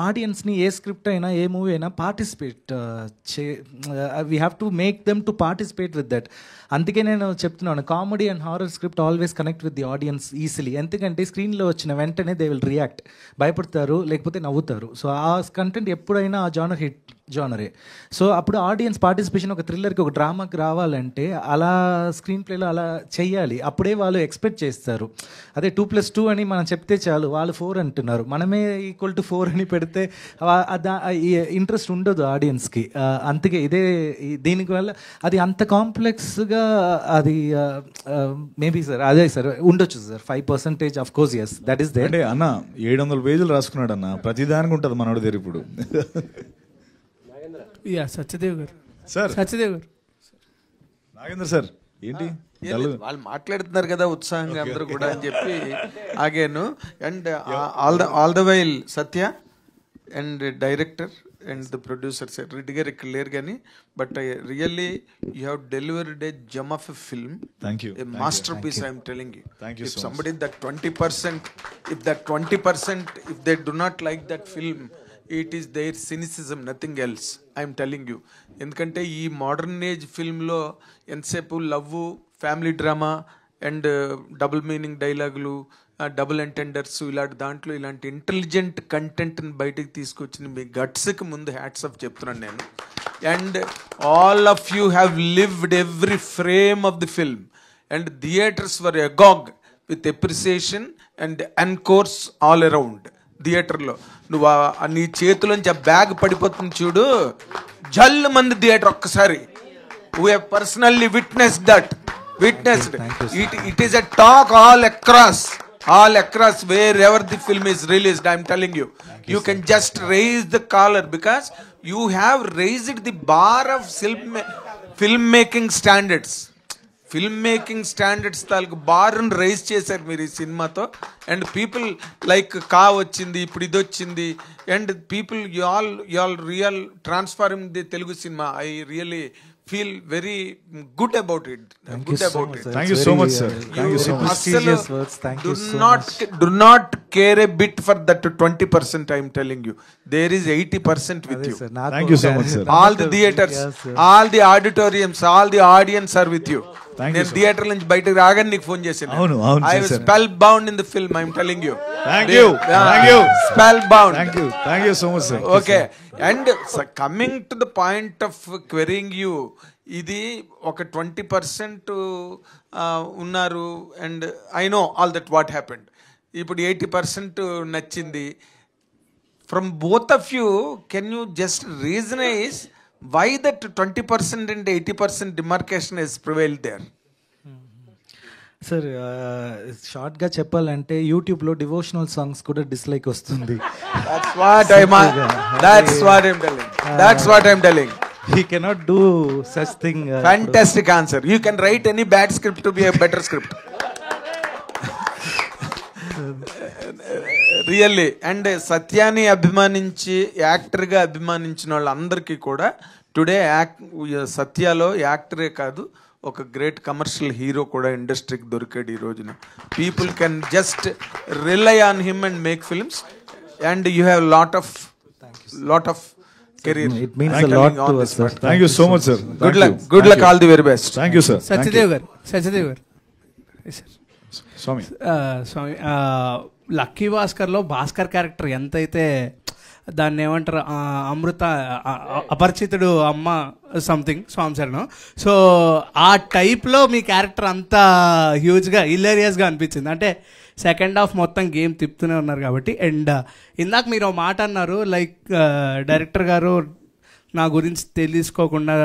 ఆడియన్స్ని ఏ స్క్రిప్ట్ అయినా ఏ మూవీ అయినా participate we have to make them to participate with that. అందుకే నేను చెప్తున్నాను, comedy and horror script always connect with the audience easily. ఎందుకంటే స్క్రీన్లో వచ్చిన వెంటనే దే విల్ రియాక్ట్, భయపడతారు లేకపోతే నవ్వుతారు. సో ఆ కంటెంట్ ఎప్పుడైనా ఆ జానర్ హిట్ జానరే. సో అప్పుడు ఆడియన్స్ పార్టిసిపేషన్ ఒక థ్రిల్లర్కి ఒక డ్రామాకి రావాలంటే అలా స్క్రీన్ ప్లేలో అలా చెయ్యాలి, అప్పుడే వాళ్ళు ఎక్స్పెక్ట్ చేస్తారు. అదే 2+2 అని మనం చెప్తే చాలు, వాళ్ళు 4 అంటున్నారు, మనమే ఈక్వల్ టు 4 అని పెడితే ఇంట్రెస్ట్ ఉండదు ఆడియన్స్కి. అందుకే దీనివల్ల అది అంత కాంప్లెక్స్గా అది మేబీ సార్ అదే సార్ ఉండొచ్చు sir 5% of course. Yes that is there. అంటే అన్న 700 పేజీలు రాసుకున్నాడు అన్న, ప్రతిదానికి ఉంటుంది మనోడి దగ్గర ఇప్పుడు. సత్యదేవ్ గారు సార్, సత్యదేవ్ గారు, నాగేంద్ర సార్ ఏంటి వాళ్ళు మాట్లాడుతున్నారు కదా ఉత్సాహంగా అందరూ కూడా అని చెప్పి ఆగాను. And all the while Satya and director and the producer sir Reddy garu ఇక్కడ లేరు కానీ, but really you have delivered a gem of a film, a masterpiece. I'm telling you, if somebody that 20%, if that 20%, if they do not like that film, it is their cynicism, nothing else. I'm telling you. ఎందుకంటే ఈ modern age ఫిల్మ్లో ఎంతసేపు love, family drama and double meaning డైలాగులు, double ఎంటెండర్స్, ఇలాంటి దాంట్లో ఇలాంటి intelligent కంటెంట్ని బయటకు తీసుకొచ్చిన మీ గట్స్కి ముందు హ్యాట్స్ ఆఫ్ చెప్తున్నాను నేను. And all of you have lived every frame of the film and theatres were agog with appreciation and encores all around. థియేటర్లో నువ్వు నీ చేతిలోంచి ఆ బ్యాగ్ పడిపోతుంది చూడు, జల్లు మంది థియేటర్ ఒక్కసారి. We have personally witnessed that. It is a talk all across. all across wherever the film is released. I'm telling you, you can just raise the collar because you have raised the bar of filmmaking standards. Film making standards తాలూకు బార్ని rise చేశారు మీరు ఈ సినిమాతో. And people like కా వచ్చింది, ఇప్పుడు ఇది వచ్చింది, and people you all real transforming the Telugu cinema. I really feel very good about it. Thank you so much, sir. Thank you so much. Do not care a bit for that 20%. I am telling you, there is 80% with you. Thank you so much, sir. All the theaters, all the auditoriums, all the audience are with you. నేను theatre నుంచి బయటకు రాగానే నీకు phone చేశాను. I was spellbound in the film. I am telling you. Thank you. Spellbound. Thank you so much, sir. Okay. And coming to the point of querying you, ఇది ఒక 20% ఉన్నారు. And I know all that what happened. ఇప్పుడు 80% నచ్చింది. From both of you can you just reasonise why that 20% and 80% demarcation has prevailed there? Sir షార్ట్గా చెప్పాలంటే యూట్యూబ్లో devotional songs కూడా dislike వస్తుంది. That's what I'm telling. He cannot do such thing. Fantastic answer. You can write any bad script to be a better script. Really. And సత్యాన్ని అభిమానించి యాక్టర్గా అభిమానించిన వాళ్ళందరికీ కూడా today సత్యాలో యాక్టరే కాదు, ఒక గ్రేట్ కమర్షియల్ హీరో కూడా ఇండస్ట్రీకి దొరికాడు ఈ రోజున. People can just rely on him and make films. And you have lot of career. It means a lot to us, sir. Thank you so much, sir. Good luck. All the very best. Thank you, sir. Satyadev garu. Swami. Lucky భాస్కర్లో Bhaskar character ఎంతైతే దాన్ని ఏమంటారు అమృత అపరిచితుడు అమ్మ something Swamicharan, so ఆ టైప్లో మీ character అంత హ్యూజ్గా హిలేరియస్గా అనిపించింది. అంటే సెకండ్ హాఫ్ మొత్తం గేమ్ తిప్పుతూనే ఉన్నారు కాబట్టి. అండ్ ఇందాక మీరు మాట అన్నారు లైక్ డైరెక్టర్ గారు నా గురించి తెలుసుకోకుండా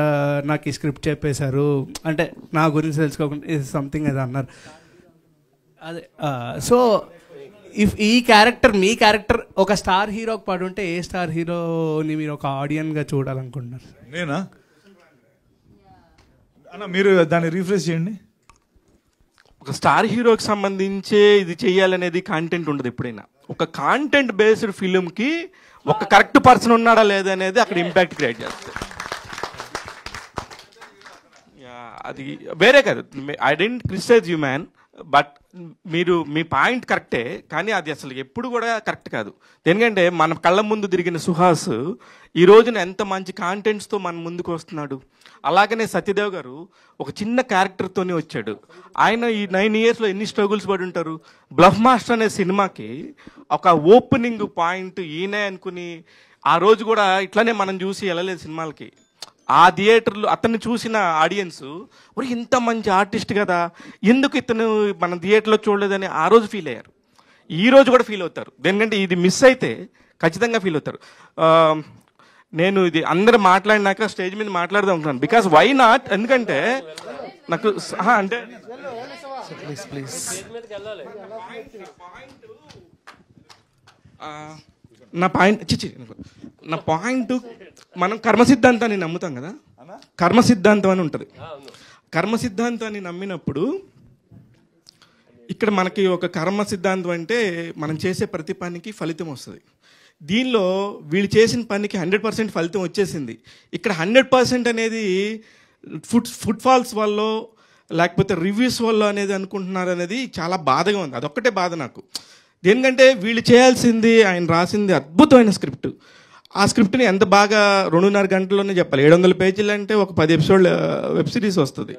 నాకు ఈ స్క్రిప్ట్ చెప్పేశారు, అంటే నా గురించి తెలుసుకోకుండా సంథింగ్ అది అన్నారు. అదే సో ఇఫ్ ఈ క్యారెక్టర్ మీ క్యారెక్టర్ ఒక స్టార్ హీరోకి పడుంటే ఏ స్టార్ హీరోని మీరు ఒక ఆడియన్గా చూడాలనుకుంటున్నారు? నేనా అన్న, మీరు దాన్ని రీఫ్రెష్ చేయండి. ఒక స్టార్ హీరోకి సంబంధించే ఇది చేయాలనేది కాంటెంట్ ఉండదు ఎప్పుడైనా. ఒక కాంటెంట్ బేస్డ్ ఫిలింకి ఒక కరెక్ట్ పర్సన్ ఉన్నాడా లేదా అనేది అక్కడ ఇంపాక్ట్ క్రియేట్ చేస్తుంది. అది వేరే కాదు. I don't criticize you man, but మీరు మీ పాయింట్ కరెక్టే, కానీ అది అసలు ఎప్పుడు కూడా కరెక్ట్ కాదు. ఎందుకంటే మన కళ్ళ ముందు తిరిగిన సుహాస్ ఈ రోజున ఎంత మంచి కాంటెంట్స్తో మన ముందుకు వస్తున్నాడు. అలాగనే సత్యదేవ్ గారు ఒక చిన్న క్యారెక్టర్తోనే వచ్చాడు. ఆయన ఈ 9 yearsలో ఎన్ని స్ట్రగుల్స్ పడి ఉంటారు. బ్లఫ్ మాస్టర్ అనే సినిమాకి ఒక ఓపెనింగ్ పాయింట్ ఈయనే అనుకుని ఆ రోజు కూడా ఇట్లానే మనం చూసి వెళ్ళలేదు సినిమాలకి. ఆ థియేటర్లో అతన్ని చూసిన ఆడియన్స్ ఒరే ఇంత మంచి ఆర్టిస్ట్ కదా, ఎందుకు ఇతను మన థియేటర్లో చూడలేదని ఆ రోజు ఫీల్ అయ్యారు. ఈ రోజు కూడా ఫీల్ అవుతారు. ఎందుకంటే ఇది మిస్ అయితే ఖచ్చితంగా ఫీల్ అవుతారు. నేను ఇది అందరూ మాట్లాడినాక స్టేజ్ మీద మాట్లాడదాం అనుకున్నాను. బికాస్ వై నాట్, ఎందుకంటే నాకు అంటే నా పాయింట్ మనం కర్మ సిద్ధాంతాన్ని నమ్ముతాం కదా, కర్మ సిద్ధాంతం అని ఉంటుంది. కర్మ సిద్ధాంతాన్ని నమ్మినప్పుడు ఇక్కడ మనకి ఒక కర్మ సిద్ధాంతం అంటే మనం చేసే ప్రతి పనికి ఫలితం వస్తుంది. దీనిలో వీళ్ళు చేసిన పనికి 100% ఫలితం వచ్చేసింది. ఇక్కడ 100% అనేది ఫుట్ఫాల్స్ వల్ల లేకపోతే రివ్యూస్ వల్ల అనేది అనుకుంటున్నారు అనేది చాలా బాధగా ఉంది. అదొక్కటే బాధ నాకు. ఎందుకంటే వీళ్ళు చేయాల్సింది, ఆయన రాసింది అద్భుతమైన స్క్రిప్ట్. ఆ స్క్రిప్ట్ని ఎంత బాగా 2.5 గంటల్లోనే చెప్పాలి. 700 పేజీలు అంటే ఒక 10 ఎపిసోడ్ల వెబ్ సిరీస్ వస్తుంది.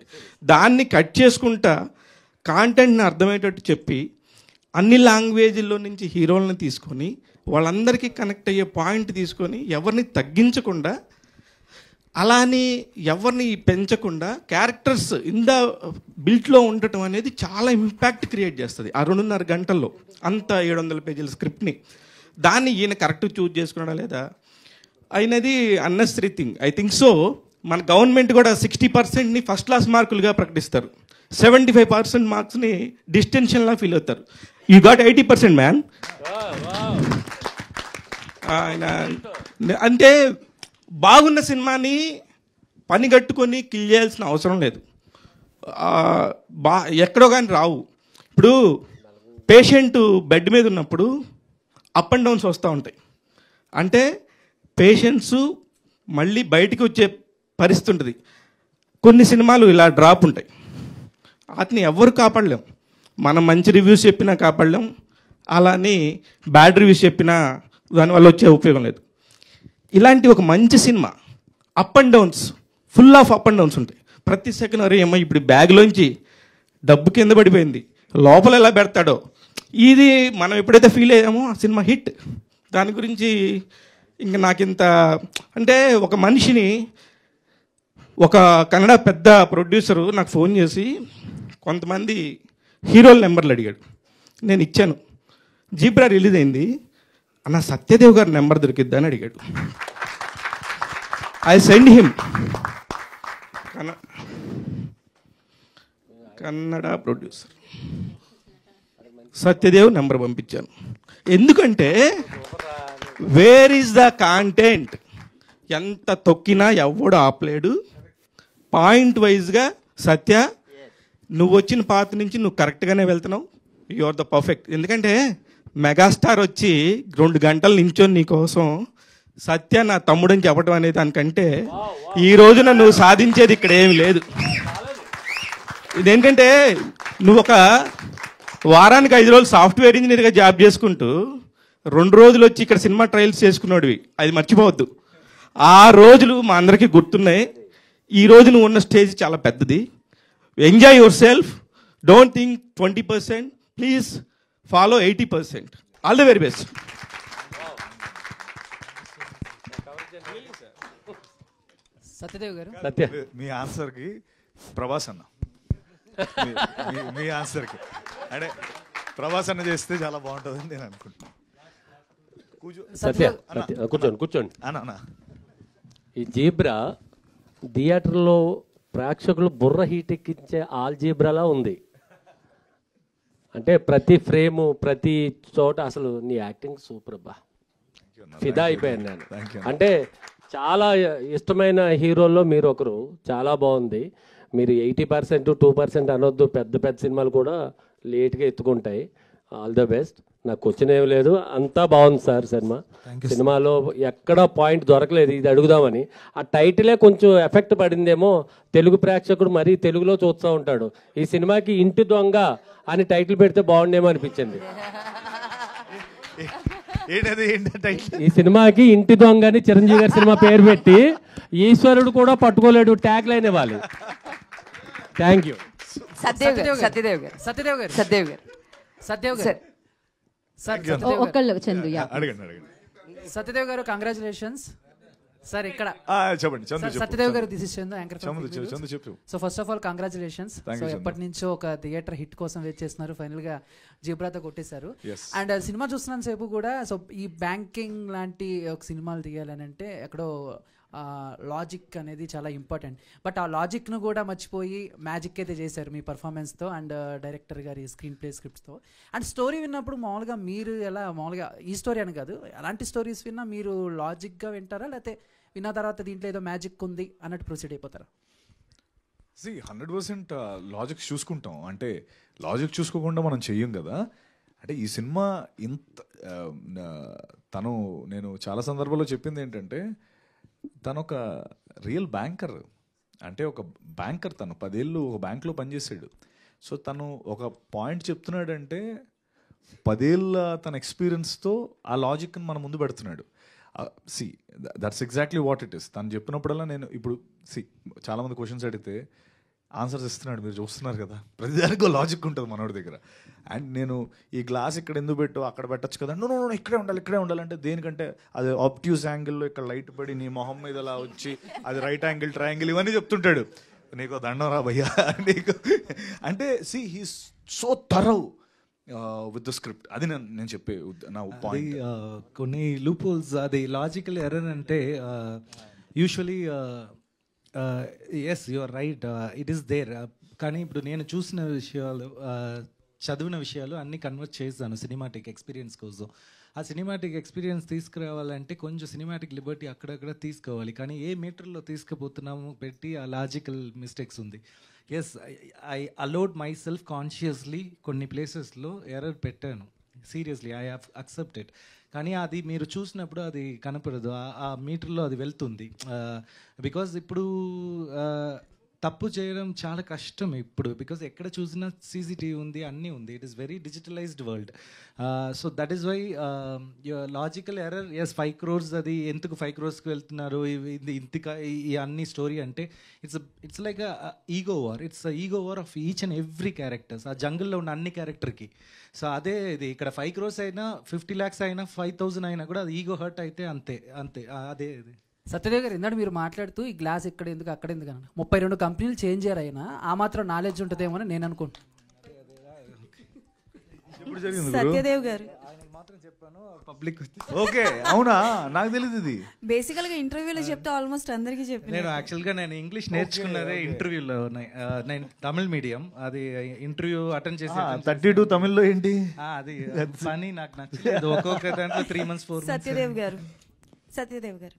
దాన్ని కట్ చేసుకుంటా కాంటెంట్ని అర్థమయ్యేటట్టు చెప్పి అన్ని లాంగ్వేజ్ల్లో నుంచి హీరోలను తీసుకొని వాళ్ళందరికీ కనెక్ట్ అయ్యే పాయింట్ తీసుకొని ఎవరిని తగ్గించకుండా అలానే ఎవరిని పెంచకుండా క్యారెక్టర్స్ ఇన్ ద బిల్ట్లో ఉండటం అనేది చాలా ఇంపాక్ట్ క్రియేట్ చేస్తుంది. ఆ 2.5 గంటల్లో అంత 700 పేజీల స్క్రిప్ట్ని. దాన్ని ఈయన కరెక్ట్ చూజ్ చేసుకున్నాడా లేదా అయినది unnecessary thing. I think so. మన గవర్నమెంట్ కూడా 60%ని ఫస్ట్ క్లాస్ మార్కులుగా ప్రకటిస్తారు, 75% మార్క్స్ని డిస్టింక్షన్లా ఫీల్ అవుతారు. You got 80% man. ఆయన అంటే బాగున్న సినిమాని పని కట్టుకొని కిల్ చేయాల్సిన అవసరం లేదు. ఎక్కడో కానీ రావు. ఇప్పుడు పేషెంట్ బెడ్ మీద ఉన్నప్పుడు అప్ అండ్ డౌన్స్ వస్తూ ఉంటాయి. అంటే పేషెంట్స్ మళ్ళీ బయటికి వచ్చే పరిస్థితి ఉంటుంది. కొన్ని సినిమాలు ఇలా డ్రాప్ ఉంటాయి. వాటిని ఎవరు కాపాడలేం. మనం మంచి రివ్యూస్ చెప్పినా కాపాడలేం, అలాని బ్యాడ్ రివ్యూస్ చెప్పినా దానివల్ల వచ్చే ఉపయోగం లేదు. ఇలాంటి ఒక మంచి cinema up and downs, full of up and downs ఉంటాయి. ప్రతి సెకండ్ అరే ఏమో ఇప్పుడు బ్యాగ్లోంచి డబ్బు కింద పడిపోయింది, లోపల ఎలా పెడతాడో, ఇది మనం ఎప్పుడైతే ఫీల్ అయ్యామో ఆ సినిమా హిట్. దాని గురించి ఇంకా నాకింత అంటే ఒక మనిషిని ఒక కన్నడ పెద్ద ప్రొడ్యూసరు నాకు ఫోన్ చేసి కొంతమంది హీరోల నెంబర్లు అడిగాడు. నేను ఇచ్చాను. జీబ్రా రిలీజ్ అయింది, అన్న సత్యదేవ్ గారి నెంబర్ దొరికిద్దా అని అడిగాడు. I send him. Kannada producer Satyadev number పంపించాను. ఎందుకంటే వేర్ ఈజ్ ద కాంటెంట్? ఎంత తొక్కినా ఎవడు ఆపలేడు. పాయింట్ వైజ్గా సత్య నువ్వు వచ్చిన పాత నుంచి నువ్వు కరెక్ట్గానే వెళ్తున్నావు. You are the perfect. ఎందుకంటే మెగాస్టార్ వచ్చి 2 గంటలు నించొని నీకోసం సత్య నా తమ్ముడని చెప్పడం అనేది దానికంటే ఈ రోజున నువ్వు సాధించేది ఇక్కడ ఏమి లేదు. ఇదేంటంటే నువ్వు ఒక వారానికి 5 రోజులు సాఫ్ట్వేర్ ఇంజనీర్గా జాబ్ చేసుకుంటూ 2 రోజులు వచ్చి ఇక్కడ సినిమా ట్రయల్స్ చేసుకున్నాడువి. అది మర్చిపోవద్దు. ఆ రోజులు మా అందరికీ గుర్తున్నాయి. ఈ రోజు నువ్వు ఉన్న స్టేజ్ చాలా పెద్దది. Enjoy your self. Don't think 20%. Please follow 80%. All the very best. Satyadev గారు, మీ ఆన్సర్కి ప్రభాస్ అన్న, మీ ఆన్సర్కి అంటే ప్రభాస్ అన్న చేస్తే చాలా బాగుంటుందని నేను అనుకుంటున్నాను. కూర్చోండి. అన్న ఈ జీబ్రా థియేటర్లో ప్రేక్షకులు బుర్ర హీట్ ఎక్కించే ఆల్జీబ్రాలా ఉంది. అంటే ప్రతి ఫ్రేము ప్రతి చోట అసలు నీ యాక్టింగ్ సూపర్ అబ్బా, ఫిదా అయిపోయాను నేను. అంటే చాలా ఇష్టమైన హీరోల్లో మీరు ఒకరు. చాలా బాగుంది. మీరు 80% 2% అనొద్దు. పెద్ద పెద్ద సినిమాలు కూడా లేట్గా ఎత్తుకుంటాయి. All the best. నాకు క్వశ్చన్ ఏం లేదు, అంతా బాగుంది సార్. సినిమాలో ఎక్కడ పాయింట్ దొరకలేదు, ఇది అడుగుదామని. ఆ టైటిలే కొంచెం ఎఫెక్ట్ పడిందేమో. తెలుగు ప్రేక్షకుడు మరీ తెలుగులో చూస్తూ ఉంటాడు. ఈ సినిమాకి ఇంటి దొంగ అని టైటిల్ పెడితే బాగుండేమో అనిపించింది. ఈ సినిమాకి ఇంటి దొంగ అని చిరంజీవి గారి సినిమా పేరు పెట్టి ఈశ్వరుడు కూడా పట్టుకోలేడు ట్యాగ్ లైన్ ఇవ్వాలి. Thank you. Satyadev garu congratulations sir. ఇక్కడ Satyadev garu, this is Chandu, anchor. So first of all congratulations. So ఎప్పటి నుంచో ఒక థియేటర్ హిట్ కోసం వెయిట్ చేస్తున్నారు, ఫైనల్ గా జీబ్రాతో కొట్టేశారు. అండ్ సినిమా చూస్తున్నాను సేపు కూడా. సో ఈ బ్యాంకింగ్ లాంటి ఒక సినిమాలు తీయాలని అంటే ఎక్కడో లాజిక్ అనేది చాలా ఇంపార్టెంట్. బట్ ఆ లాజిక్ను కూడా మర్చిపోయి మ్యాజిక్ అయితే చేశారు మీ పర్ఫార్మెన్స్తో అండ్ డైరెక్టర్ గారి స్క్రీన్ ప్లే స్క్రిప్ట్స్తో. అండ్ స్టోరీ విన్నప్పుడు మామూలుగా మీరు ఎలా, మామూలుగా ఈ స్టోరీ అని కాదు, అలాంటి స్టోరీస్ విన్నా మీరు లాజిక్గా వింటారా, లేకపోతే విన్న తర్వాత దీంట్లో ఏదో మ్యాజిక్ ఉంది అన్నట్టు ప్రొసీడ్ అయిపోతారా? 100% లాజిక్ చూసుకుంటాం. అంటే లాజిక్ చూసుకోకుండా మనం చెయ్యం కదా. అంటే ఈ సినిమా ఇంత నేను చాలా సందర్భాల్లో చెప్పింది ఏంటంటే, తను ఒక రియల్ బ్యాంకర్. అంటే ఒక బ్యాంకర్, తను 10 ఏళ్ళు ఒక బ్యాంక్లో పనిచేసాడు. సో తను ఒక పాయింట్ చెప్తున్నాడంటే 10 ఏళ్ళ తన ఎక్స్పీరియన్స్తో ఆ లాజిక్ని మన ముందు పెడుతున్నాడు. That's exactly what it is. తను చెప్పినప్పుడల్లా నేను ఇప్పుడు చాలామంది క్వశ్చన్స్ అడిగితే ఆన్సర్స్ ఇస్తున్నాడు, మీరు చూస్తున్నారు కదా. ప్రతిదానికి లాజిక్ ఉంటుంది మనోడి దగ్గర. అండ్ నేను ఈ గ్లాస్ ఇక్కడ ఎందుకు పెట్టు, అక్కడ పెట్టచ్చు కదా, నో ఇక్కడే ఉండాలంటే దేనికంటే అది ఆబ్ట్యూస్ యాంగిల్లో ఇక్కడ లైట్ పడి నీ మొహం మీద అలా వచ్చి అది రైట్ యాంగిల్, ట్రయాంగిల్ ఇవన్నీ చెప్తుంటాడు. నీకు దండం రా భయ్యా నీకు. అంటే he's so thorough with the script. అది నేను చెప్పే నా పాయింట్. కొన్ని లూప్హోల్స్, అది లాజికల్ ఎర్రర్ అంటే usually yes you are right, it is there. కానీ ఇప్పుడు నేను చూసిన విషయాలు చదివిన విషయాలు అన్నీ కన్వర్ట్ చేశాను సినిమాటిక్ ఎక్స్పీరియన్స్ కోసం. ఆ సినిమాటిక్ ఎక్స్పీరియన్స్ తీసుకురావాలంటే కొంచెం సినిమాటిక్ లిబర్టీ అక్కడక్కడ తీసుకోవాలి, కానీ ఏ మీటర్లో తీసుకుపోతున్నాము పెట్టి ఆ లాజికల్ మిస్టేక్స్ ఉంది. Yes, I allowed myself consciously కొన్ని ప్లేసెస్లో ఎర్రర్ పెట్టాను, సీరియస్లీ ఐ హ్యావ్ అక్సెప్టెడ్. కానీ అది మీరు చూసినప్పుడు అది కనపడదు, ఆ మీటర్లో అది వెళ్తుంది. బికాజ్ ఇప్పుడు తప్పు చేయడం చాలా కష్టం ఇప్పుడు, బికాజ్ ఎక్కడ చూసినా సీసీటీవీ ఉంది, అన్నీ ఉంది. It is very digitalized world. So that is why logical error. Yes, 5 crores అది ఎందుకు 5 crores వెళ్తున్నారు ఇది ఇంతక ఈ అన్ని స్టోరీ అంటే it's like ego war. It's ego war of each and every characters, ఆ జంగిల్లో ఉన్న అన్ని క్యారెక్టర్కి. సో అదే ఇది ఇక్కడ 5 crores అయినా 50 lakhs అయినా 5,000 అయినా కూడా అది ఈగో హర్ట్ అయితే అంతే అంతే అదే ఇది. సత్యదేవ్ గారు, ఇందాక మీరు మాట్లాడుతూ ఈ గ్లాస్ ఇక్కడ ఎందుకు అక్కడ ఎందుకు అన్న 32 కంపెనీలు చేంజ్ అయ్యారు, అయినా ఆ మాత్రం నాలెడ్జ్ ఉంటుందేమో అని నేను అనుకుంటున్నాను. సత్యదేవ్ గారు పబ్లిక్ ఓకే, అవునా, నాకు తెలియదు ఇది. బేసికల్ గా ఇంటర్వ్యూలో చెప్తే ఆల్మోస్ట్ అందరికీ చెప్పి నేను యాక్చువల్గా నేను ఇంగ్లీష్ నేర్చుకున్నదే ఇంటర్వ్యూలో. నేను తమిళ్ మీడియం, అది ఇంటర్వ్యూ అటెండ్ చేసి 32 తమిళ్లో ఏంటి అది పని నాకు నచ్చలేదు. ఒక్కొక్క దాంట్లో 3 months 4 months. సత్యదేవ్ గారు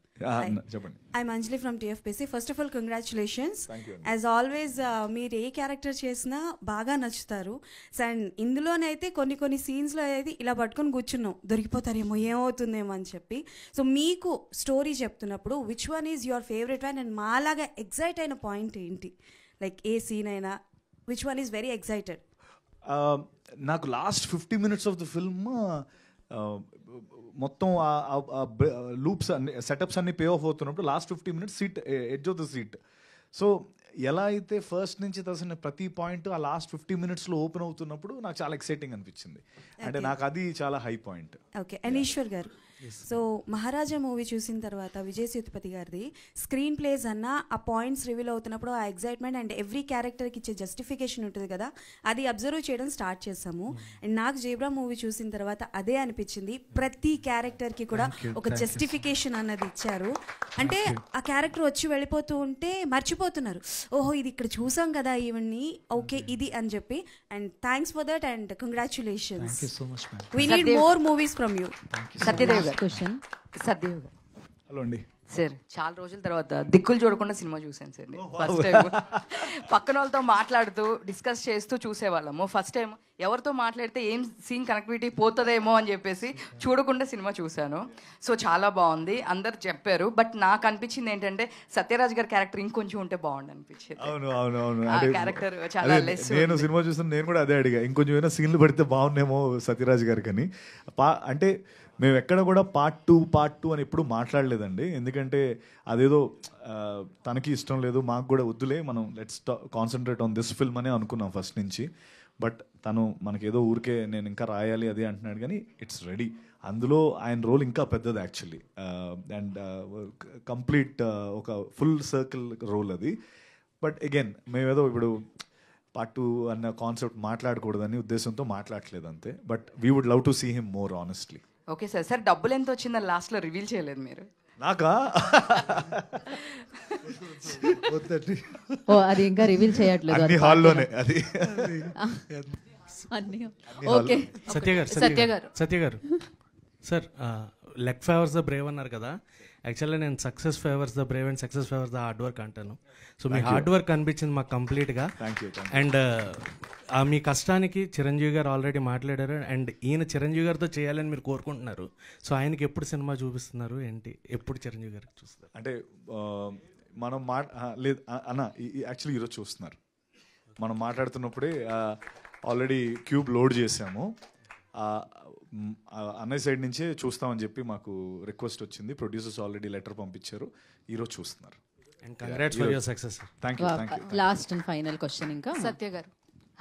చెప్పండి. I'm Anjali from TFPC. First of all congratulations. As always మీరు ఏ క్యారెక్టర్ చేసినా బాగా నచ్చుతారు. అండ్ ఇందులోనైతే కొన్ని సీన్స్లో అయితే ఇలా పట్టుకొని కూర్చున్నాం, దొరికిపోతారేమో ఏమవుతుందేమో అని చెప్పి. సో మీకు స్టోరీ చెప్తున్నప్పుడు which one is your favourite one and మాలాగా ఎగ్జైట్ అయిన పాయింట్ ఏంటి? లైక్ ఏ సీన్ అయినా which one is very excited? నాకు last 50 minutes of the film మొత్తం లూప్స్ అన్ని సెటప్స్ అన్ని పే ఆఫ్ అవుతున్నప్పుడు last 50 minutes seat edge of the seat. So ఎలా అయితే ఫస్ట్ నుంచి తెలిసిన ప్రతి పాయింట్ ఆ లాస్ట్ 50 minutesలో ఓపెన్ అవుతున్నప్పుడు నాకు చాలా ఎక్సైటింగ్ అనిపించింది. అంటే నాకు అది చాలా high point. Okay, and Eshwar గారు, సో మహారాజా మూవీ చూసిన తర్వాత విజయ్ సేతుపతి గారిది స్క్రీన్ ప్లేస్ అన్న ఆ పాయింట్స్ రివీల్ అవుతున్నప్పుడు ఆ ఎగ్జైట్మెంట్ అండ్ ఎవ్రీ క్యారెక్టర్కి ఇచ్చే జస్టిఫికేషన్ ఉంటుంది కదా, అది అబ్జర్వ్ చేయడం స్టార్ట్ చేసాము. అండ్ నాకు జేబ్రా మూవీ చూసిన తర్వాత అదే అనిపించింది. ప్రతి క్యారెక్టర్కి కూడా ఒక జస్టిఫికేషన్ అన్నది ఇచ్చారు. అంటే ఆ క్యారెక్టర్ వచ్చి వెళ్ళిపోతూ ఉంటే మర్చిపోతున్నారు, ఓహో ఇది ఇక్కడ చూసాం కదా ఇవన్నీ, ఓకే ఇది అని చెప్పి. And thanks for that and congratulations. We need more movies from you. Satyadev question. Satyadev గారు, హలో అండి సార్. చాలా రోజుల తర్వాత దిక్కులు చూడకుండా సినిమా చూసాను సార్. ఫస్ట్ టైం పక్కన వాళ్ళతో మాట్లాడుతూ డిస్కస్ చేస్తూ చూసేవాళ్ళము. ఫస్ట్ టైం ఎవరితో మాట్లాడితే ఏం సీన్ కనెక్టివిటీ పోతుందేమో అని చెప్పేసి చూడకుండా సినిమా చూశాను. సో చాలా బాగుంది, అందరు చెప్పారు. బట్ నాకు అనిపించింది ఏంటంటే సత్యరాజ్ గారి క్యారెక్టర్ ఇంకొంచెం ఉంటే బాగుంది అనిపించింది. అవును క్యారెక్టర్ చాలా లెస్. నేను సినిమా చూసాను, నేను కూడా అదే అడిగా, ఇంకొంచెం ఏమైనా సీన్లు పడితే బాగుండేమో సత్యరాజ్ గారికి అని. అంటే మేము ఎక్కడ కూడా పార్ట్ టూ అని ఎప్పుడు మాట్లాడలేదండి. ఎందుకంటే అదేదో తనకి ఇష్టం లేదు, మాకు కూడా వద్దులే, మనం let's concentrate on this film అనే అనుకున్నాం ఫస్ట్ నుంచి. బట్ తను మనకేదో ఊరికే నేను ఇంకా రాయాలి అదే అంటున్నాడు, కానీ ఇట్స్ రెడీ. అందులో ఆయన రోల్ ఇంకా పెద్దది యాక్చువల్లీ. అండ్ కంప్లీట్ ఒక ఫుల్ సర్కిల్ రోల్ అది. బట్ అగైన్ మేమేదో ఇప్పుడు పార్ట్ 2 అన్న కాన్సెప్ట్ మాట్లాడకూడదని ఉద్దేశంతో మాట్లాడలేదు అంతే. But we would love to see him more honestly. Okay sir. Sir డబ్బులు ఎంత వచ్చిందని లాస్ట్లో రివీల్ చేయలేదు మీరు. నాకా? అది ఇంకా రివీల్ చేయట్లేదు, అన్ని హాల్లోనే అది. Okay, Satya garu sir, luck favours the Brave అన్నారు కదా. యాక్చువల్గా నేను success favours the Brave and success favours the hard work అంటాను. సో మీ హార్డ్ వర్క్ అనిపించింది మాకు కంప్లీట్గా. అండ్ మీ కష్టానికి చిరంజీవి గారు ఆల్రెడీ మాట్లాడారు. అండ్ ఈయన చిరంజీవి గారితో చేయాలని మీరు కోరుకుంటున్నారు. సో ఆయనకి ఎప్పుడు సినిమా చూపిస్తున్నారు ఏంటి, ఎప్పుడు చిరంజీవి గారికి చూస్తారు? అంటే మనం లేదు అన్న, యాక్చువల్లీ ఈరోజు చూస్తున్నారు. మనం మాట్లాడుతున్నప్పుడే ఆల్రెడీ క్యూబ్ లోడ్ చేసాము. అన్నయ్య సైడ్ నుంచే చూస్తామని చెప్పి మాకు రిక్వెస్ట్ వచ్చింది. ప్రొడ్యూసర్స్ ఆల్రెడీ లెటర్ పంపించారు, ఈరోజు చూస్తున్నారు. Congrats for your success. Thank you. Last and final question ఇంకా. సత్య గారు,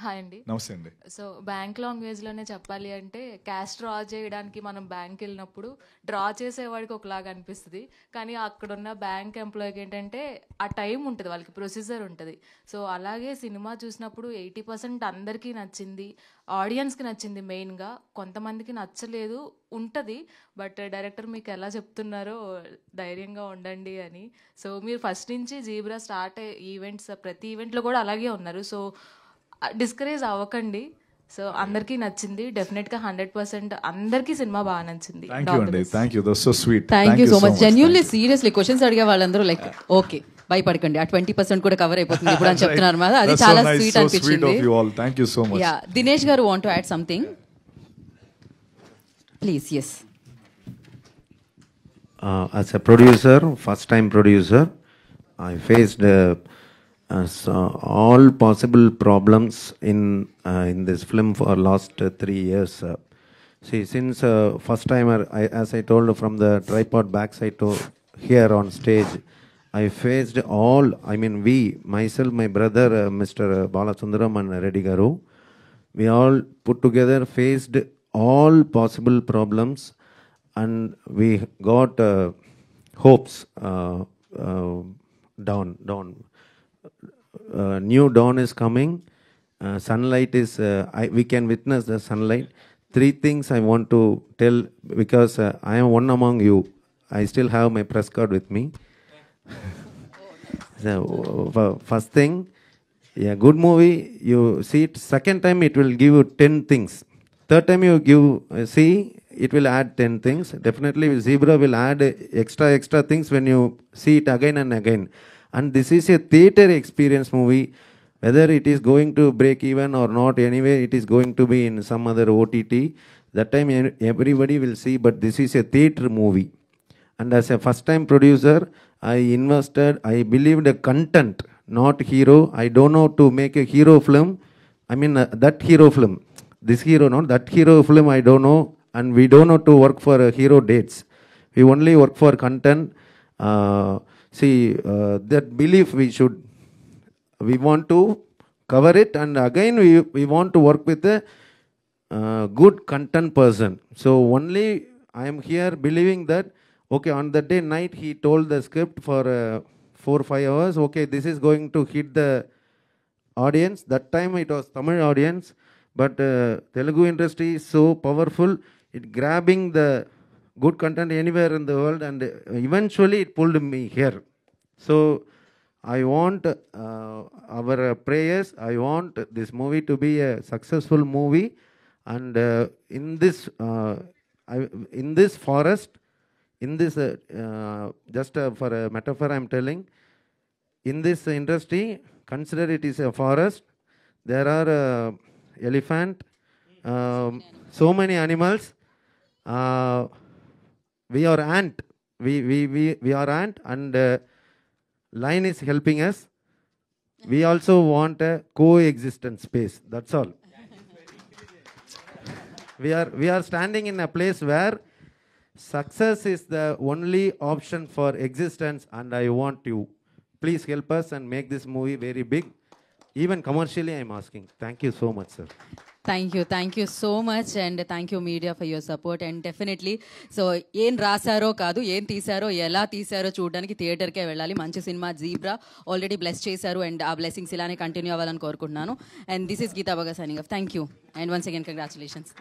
హాయ్ అండి. నమస్తే అండి. సో బ్యాంక్ లాంగ్వేజ్లోనే చెప్పాలి అంటే క్యాష్ డ్రా చేయడానికి మనం బ్యాంక్ వెళ్ళినప్పుడు డ్రా చేసేవాడికి ఒకలాగా అనిపిస్తుంది, కానీ అక్కడున్న బ్యాంక్ ఎంప్లాయీకి ఏంటంటే ఆ టైం ఉంటుంది, వాళ్ళకి ప్రొసీజర్ ఉంటుంది. సో అలాగే సినిమా చూసినప్పుడు 80% అందరికీ నచ్చింది, ఆడియన్స్కి నచ్చింది మెయిన్గా. కొంతమందికి నచ్చలేదు ఉంటుంది, బట్ డైరెక్టర్ మీకు ఎలా చెప్తున్నారో ధైర్యంగా ఉండండి అని. సో మీరు ఫస్ట్ నుంచి జీబ్రా స్టార్ట్ ఈవెంట్స్ ప్రతి ఈవెంట్లో కూడా అలాగే ఉన్నారు. సో డిస్కరేజ్ అవ్వకండి. సో అందరికీ నచ్చింది, డెఫినెట్గా 100% అందరికీ సినిమా బాగా నచ్చింది. Thank you, that's so sweet. Thank you so much. Genuinely seriously questions అడిగే వాళ్ళందరూ లైక్ ఓకే భయపడకండి, ఆ 20% కూడా కవర్ అయిపోతుంది ఇప్పుడు అని చెప్తున్నారు కదా, అది చాలా స్వీట్ అనిపించింది. Thank you so much. Ya, Dinesh garu want to add something please. Yes. As a producer, first time producer, I faced all possible problems in this film for last 3 years. See, since first timer, as I told from the tripod backside to here on stage, I faced all. I mean, we, myself, my brother, Mr. Balasundaram and Reddy Garu, we all put together faced all possible problems. And we got hopes dawn. New dawn is coming. Sunlight is. We can witness the sunlight. 3 things I want to tell because I am one among you. I still have my press card with me. So, first thing, a good movie. You see it. Second time, it will give you 10 things. Third time you give see. It will add 10 things. Definitely Zebra will add extra things when you see it again and again. And this is a theater experience movie. Whether it is going to break even or not, anyway, it is going to be in some other OTT. That time everybody will see, but this is a theater movie. And as a first time producer, I invested, I believed the content, not hero. I don't know to make a hero film. I mean, that hero film. This hero, not that hero film, I don't know. And we don't know to work for hero dates. We only work for content. That belief we want to cover it, and again we want to work with a good content person. So only I am here believing that, okay, on that day night he told the script for 4-5 hours, okay, this is going to hit the audience. That time it was Tamil audience, but Telugu industry is so powerful. It grabbing the good content anywhere in the world, and eventually it pulled me here. So I want our prayers. I want this movie to be a successful movie, and in this forest, in this just for a metaphor I'm telling, in this industry, consider it is a forest. There are elephant, so many animals. We are ant. We are ant, and lion is helping us. We also want a coexistence space. That's all. We are standing in a place where success is the only option for existence, and I want you. Please help us and make this movie very big. Even commercially, I am asking. Thank you so much, sir. Thank you so much, and thank you media for your support. And definitely so ఏం రాశారో కాదు, ఏం తీశారో ఎలా తీశారో చూడడానికి థియేటర్కే వెళ్ళాలి. మంచి cinema Zebra already bless చేశారు, అండ్ ఆ బ్లెస్సింగ్స్ ఇలానే కంటిన్యూ అవ్వాలని కోరుకుంటున్నాను. And this is Geeta Bagga signing off. Thank you, and once again congratulations.